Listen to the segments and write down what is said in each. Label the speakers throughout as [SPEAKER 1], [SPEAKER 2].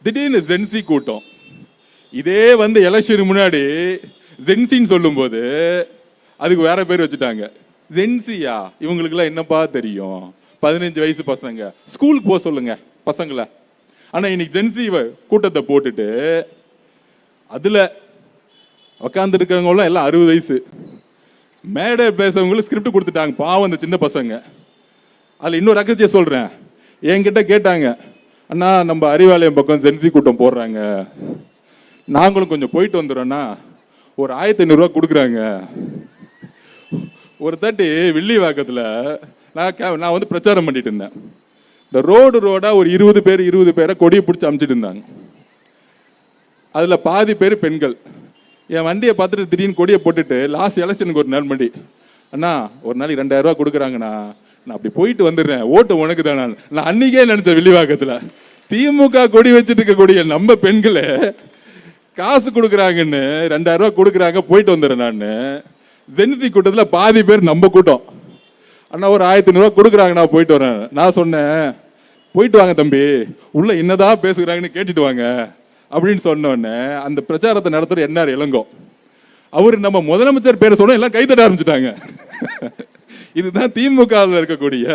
[SPEAKER 1] திடீர்னு ஜென்சி கூட்டம். இதே வந்து எலெக்ஷனுக்கு முன்னாடி ஜென்சின்னு சொல்லும்போது அதுக்கு வேற பேர் வச்சுட்டாங்க. ஜென்சியா, இவங்களுக்குலாம் என்னப்பா தெரியும்? 15 வயசு பசங்க, ஸ்கூலுக்கு போக சொல்லுங்க பசங்களை. ஆனா இன்னைக்கு ஜென்சி கூட்டத்தை போட்டுட்டு அதுல உக்காந்து இருக்கிறவங்க எல்லாம் 60 வயசு மேடை பேசவங்களுக்கு ஸ்கிரிப்ட் கொடுத்துட்டாங்க. பாவம் அந்த சின்ன பசங்க. அதுல இன்னொரு ரகசிய சொல்றேன். என்கிட்ட கேட்டாங்க, அண்ணா நம்ம அறிவாலயம் பக்கம் ஜென்சி கூட்டம் போடுறாங்க, நாங்களும் கொஞ்சம் போயிட்டு வந்துடுறோன்னா ஒரு 1500 கொடுக்குறாங்க. ஒரு தட்டி வில்லிவாக்கத்தில் நான் வந்து பிரச்சாரம் பண்ணிட்டு இருந்தேன். இந்த ரோடா ஒரு 20 பேரை கொடியை பிடிச்சி அமுச்சிட்டு இருந்தாங்க. அதில் பாதி பேர் பெண்கள். என் வண்டியை பார்த்துட்டு திடீர்னு கொடியை போட்டுட்டு லாஸ்ட் எலெக்ஷனுக்கு ஒரு நாள் மண்டி, அண்ணா ஒரு நாளைக்கு 2000 ரூபா கொடுக்குறாங்கண்ணா, நான் அப்படி போயிட்டு வந்துடுறேன், ஓட்டு உனக்கு தான். நான் அன்னைக்கே நினைச்சேன், வில்லிவாக்கத்தில் திமுக கொடி வச்சுட்டு இருக்கக்கூடிய நம்ம பெண்களே காசு கொடுக்குறாங்கன்னு 2000 ரூபா கொடுக்குறாங்க, போயிட்டு வந்துடுறேன். நான் ஜென்சி கூட்டத்தில் பாதி பேர் நம்ம கூட்டம். அண்ணா ஒரு 1500 ரூபா கொடுக்குறாங்க, நான் போயிட்டு வரேன். நான் சொன்னேன், போயிட்டு வாங்க தம்பி, உள்ள என்னதான் பேசுகிறாங்கன்னு கேட்டுட்டு வாங்க அப்படின்னு சொன்னோடனே அந்த பிரச்சாரத்தை நடத்துகிற என்ஆர் இளங்கோ அவர் நம்ம முதலமைச்சர் பேரை சொன்ன எல்லாம் கைத்தட்ட ஆரம்பிச்சுட்டாங்க. இதுதான் திமுக இருக்கக்கூடிய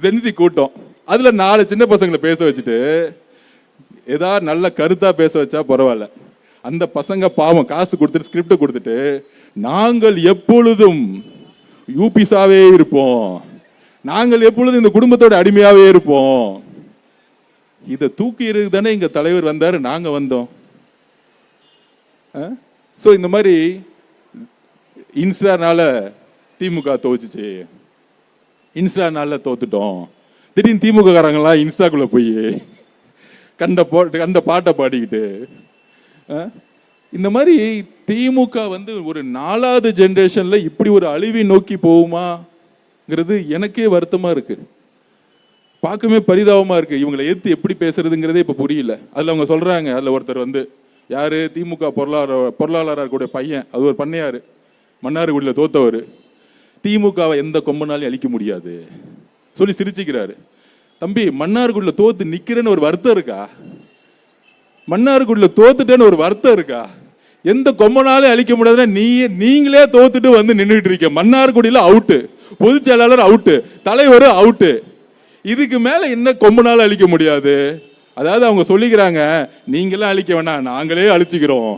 [SPEAKER 1] ஜென்சி கூட்டம். அதுல 4 சின்ன பசங்களை பேச வச்சுட்டு ஏதாவது நல்ல கருத்தா பேச வச்சா பரவாயில்ல. அந்த பசங்க பாவம் காசு கொடுத்துட்டு ஸ்கிரிப்ட் கொடுத்துட்டு நாங்கள் எப்பொழுதும் யூபிசாவே இருப்போம், நாங்கள் எப்பொழுதும் இந்த குடும்பத்தோட அடிமையாவே இருப்போம். இதை தூக்கி இருக்கு தானே எங்க தலைவர் வந்தாரு, நாங்க வந்தோம். ஸோ இந்த மாதிரி இன்ஸ்டானால திமுக தோச்சுச்சு, இன்ஸ்டானால தோத்துட்டோம். திடீர்னு திமுக காரங்களாம் இன்ஸ்டாக்குள்ள போய் கண்ட பாட்டை பாடிக்கிட்டு இந்த மாதிரி திமுக வந்து ஒரு 4வது ஜெனரேஷன்ல இப்படி ஒரு அழிவை நோக்கி போகுமாங்கிறது எனக்கே வருத்தமா இருக்கு, பார்க்கவே பரிதாபமா இருக்கு. இவங்களை எதிர்த்து எப்படி பேசுறதுங்கிறதே இப்ப புரியல. அதுல அவங்க சொல்றாங்க, அதுல ஒருத்தர் வந்து யாரு, திமுக பொருளாளர் கூட பையன், அது ஒரு பண்ணையாரு, மன்னார்குடியில் தோத்தவர், திமுகவை எந்த கொம்பனாலையும் அழிக்க முடியாது சொல்லி சிரிச்சுக்கிறாரு. தம்பி, மன்னார்குடியில் தோத்து நிக்கிறேன்னு ஒரு வருத்தம் இருக்கா? மன்னார்குடியில் தோத்துட்டேன்னு ஒரு வருத்தம் இருக்கா? எந்த கொம்பனாலே அழிக்க முடியாதுன்னா நீங்களே தோத்துட்டு வந்து நின்றுட்டு இருக்க. மன்னார்குடியில அவுட்டு, பொதுச் செயலாளர் அவுட்டு, தலைவர் அவுட்டு, இதுக்கு மேல என்ன கொம்பனால அழிக்க முடியாது? அதாவது அவங்க சொல்லிக்கிறாங்க, நீங்களாம் அழிக்க வேணாம், நாங்களே அழிச்சுக்கிறோம்,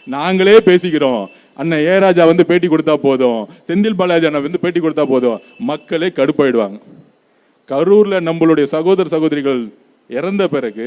[SPEAKER 1] நாங்களே பேசிக்கிறோம். அண்ணன் ஏராஜா வந்து பேட்டி கொடுத்தா போதும், செந்தில் பாலாஜி அண்ணன் வந்து பேட்டி கொடுத்தா போதும், மக்களே கடுப்பாயிடுவாங்க. கரூர்ல நம்மளுடைய சகோதர சகோதரிகள் இறந்த பிறகு